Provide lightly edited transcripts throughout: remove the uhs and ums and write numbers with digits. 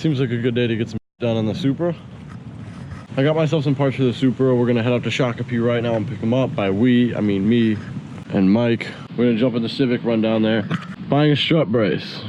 Seems like a good day to get some done on the Supra. I got myself some parts for the Supra. We're gonna head up to Shakopee right now and pick them up. By we, I mean me and Mike. We're gonna jump in the Civic, run down there. Buying a strut brace.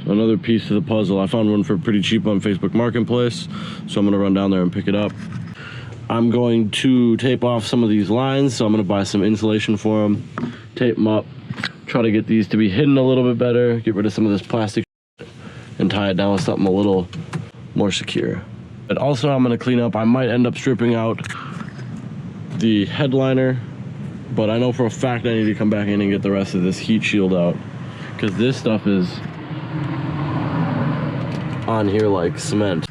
So another piece to the puzzle. I found one for pretty cheap on Facebook Marketplace, so I'm gonna run down there and pick it up. I'm going to tape off some of these lines, so I'm gonna buy some insulation for them, tape them up, try to get these to be hidden a little bit better, get rid of some of this plastic and tie it down with something a little more secure. But also I'm gonna clean up, I might end up stripping out the headliner, but I know for a fact I need to come back in and get the rest of this heat shield out, because this stuff is on here like cement.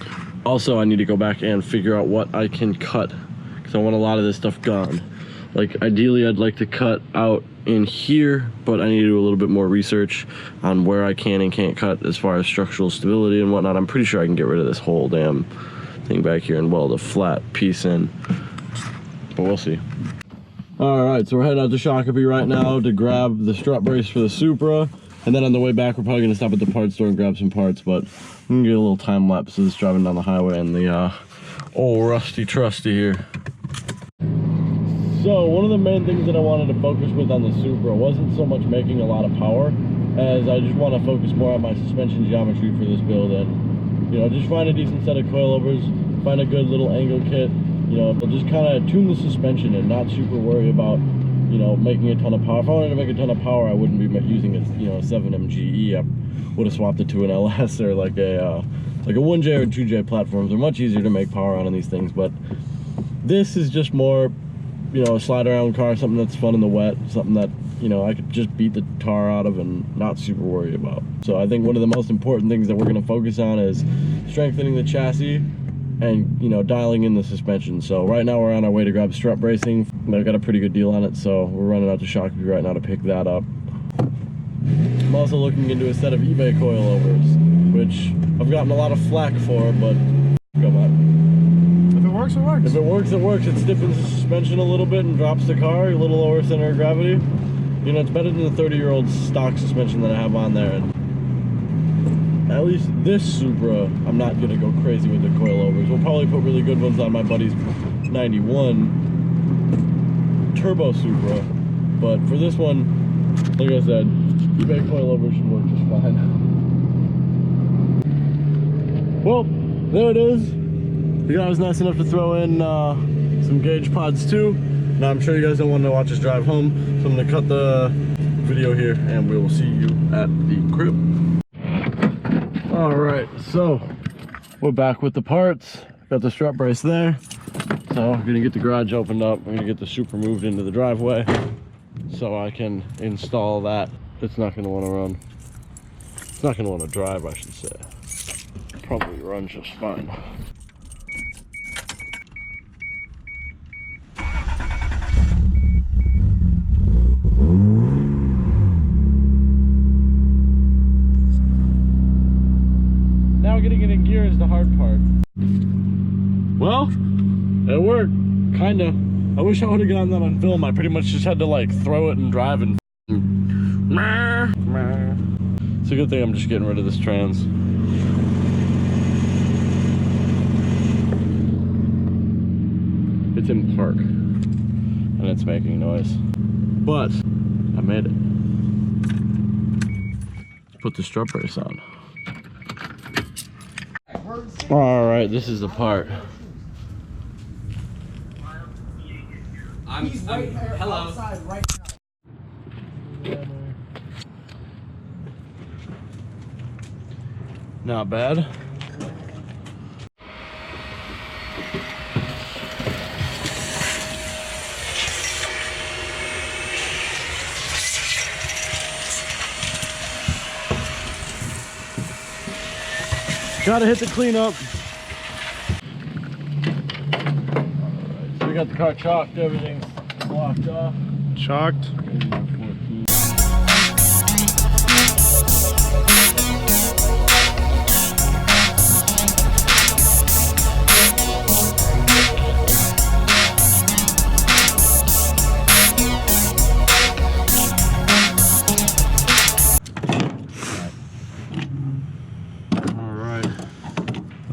Also, I need to go back and figure out what I can cut, because I want a lot of this stuff gone. Like, ideally, I'd like to cut out in here, but I need to do a little bit more research on where I can and can't cut as far as structural stability and whatnot. I'm pretty sure I can get rid of this whole damn thing back here and weld a flat piece in, but we'll see. All right, so we're heading out to Shakopee right now to grab the strut brace for the Supra. And then on the way back, we're probably gonna stop at the parts store and grab some parts, but I'm gonna get a little time lapse of this driving down the highway and the old rusty trusty here. So one of the main things that I wanted to focus with on the Supra wasn't so much making a lot of power, as I just want to focus more on my suspension geometry for this build, and just find a decent set of coilovers, find a good little angle kit, just kind of tune the suspension and not super worry about making a ton of power. If I wanted to make a ton of power, I wouldn't be using a 7MGE. I would have swapped it to an LS or like a 1J or 2J platforms. They're much easier to make power on these things, but this is just more a slide around car, something that's fun in the wet, something that I could just beat the tar out of and not super worry about. So I think one of the most important things that we're going to focus on is strengthening the chassis and dialing in the suspension. So right now we're on our way to grab strut bracing. I got a pretty good deal on it, so we're running out to Shakopee right now to pick that up. I'm also looking into a set of eBay coilovers, which I've gotten a lot of flack for, but come on. If it works, it works. If it works, it works. It stiffens the suspension a little bit and drops the car a little lower center of gravity. It's better than the 30-year-old stock suspension that I have on there. And at least this Supra, I'm not gonna go crazy with the coilovers. We'll probably put really good ones on my buddy's 91 Turbo Supra, but for this one, like I said, eBay coilovers should work just fine. Well, there it is. The guy was nice enough to throw in some gauge pods too. Now I'm sure you guys don't want to watch us drive home, so I'm gonna cut the video here and we will see you at the crib. All right, so we're back with the parts. Got the strut brace there. So I'm gonna get the garage opened up. I'm gonna get the Supra moved into the driveway so I can install that. It's not gonna wanna run. It's not gonna wanna drive, I should say. Probably runs just fine. Getting it in gear is the hard part. Well, it worked, kinda. I wish I would have gotten that on film. I pretty much just had to like throw it and drive and it's a good thing I'm just getting rid of this trans. It's in park and it's making noise, but I made it. Let's put the strut brace on. All right, this is the part. Hello. Right now. Not bad. Gotta hit the cleanup. Alright, so we got the car chalked, everything's blocked off. Chalked.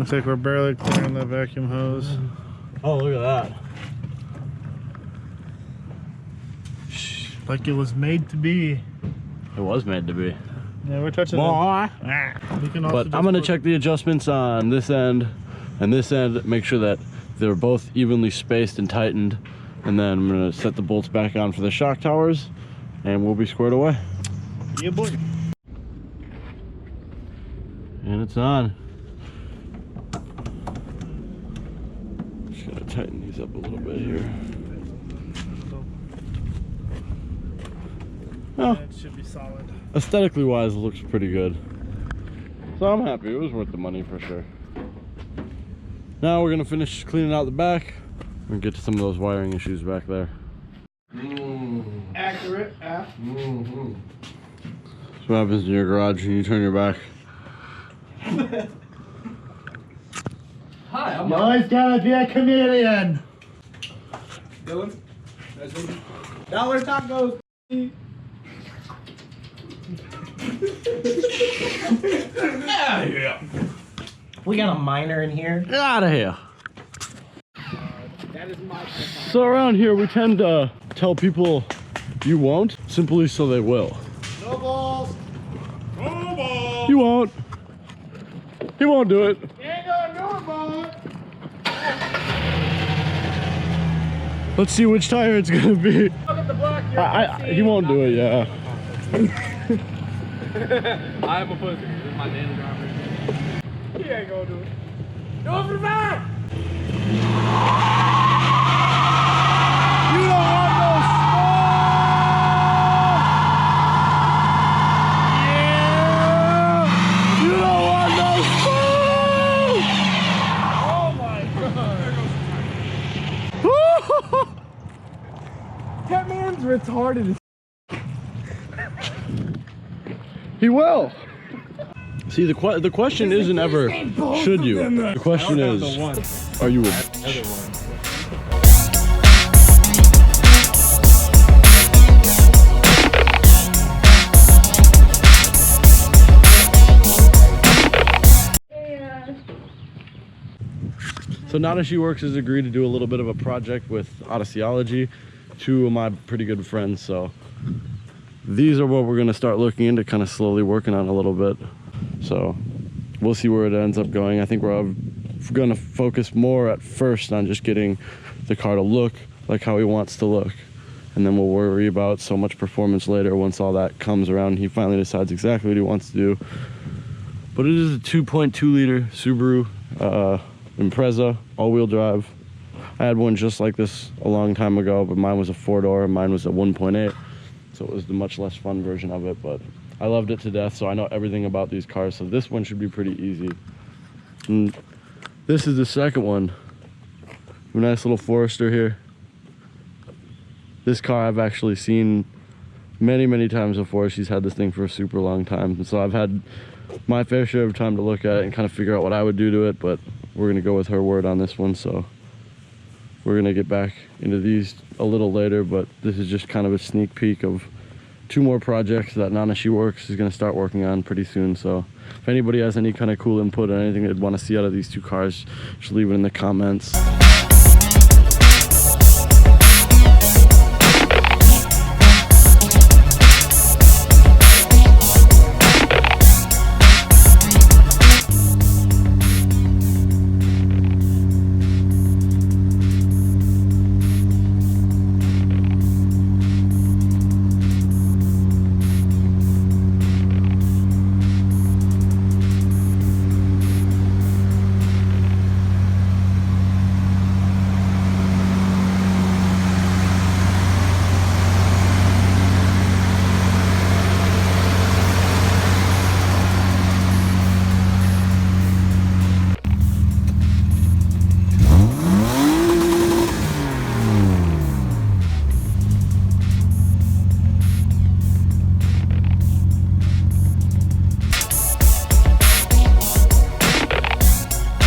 Looks like we're barely clearing the vacuum hose. Oh, look at that. Like it was made to be. It was made to be. Yeah, we're touching We can also but I'm gonna check the adjustments on this end and this end, make sure that they're both evenly spaced and tightened, and then I'm gonna set the bolts back on for the shock towers, and we'll be squared away. Yeah, boy. And it's on. Just gotta tighten these up a little bit here. Oh, It should be solid. aesthetically wise, it looks pretty good. So I'm happy. It was worth the money for sure. Now we're gonna finish cleaning out the back and get to some of those wiring issues back there. Accurate. That's what happens in your garage when you turn your back. Hi, I'm always gotta be a chameleon. Dylan, dollar tacos. Yeah. We got a miner in here. Get out of here. That is my So around here we tend to tell people you won't, simply so they will. No balls. No balls. You won't. He won't do it. You ain't gonna do it, ball. Let's see which tire it's gonna be. Look at the block. He won't do it, yeah. I am a pussy. This is my daily driver. He ain't gonna do it. Go for the back! You don't want no smoke! Yeah! You don't want no smoke! Oh my god. That man's retarded. He will. See, the question isn't ever should you. The question is, are you a bitch? So Nana She Works has agreed to do a little bit of a project with Odysseyology, two of my pretty good friends. So these are what we're gonna start looking into, kind of slowly working on a little bit. So we'll see where it ends up going. I think we're gonna focus more at first on just getting the car to look like how he wants to look. And then we'll worry about so much performance later once all that comes around. He finally decides exactly what he wants to do. But it is a 2.2 liter Subaru Impreza, all-wheel drive. I had one just like this a long time ago, but mine was a 4-door and mine was a 1.8. So it was the much less fun version of it, but I loved it to death, so I know everything about these cars, so this one should be pretty easy. And this is the second one. A nice little Forester here. This car I've actually seen many times before. She's had this thing for a super long time, and so I've had my fair share of time to look at it and kind of figure out what I would do to it, but we're gonna go with her word on this one, so we're gonna get back into these a little later, but this is just kind of a sneak peek of 2 more projects that Nana She Works is gonna start working on pretty soon. So if anybody has any kind of cool input or anything they'd want to see out of these 2 cars, just leave it in the comments.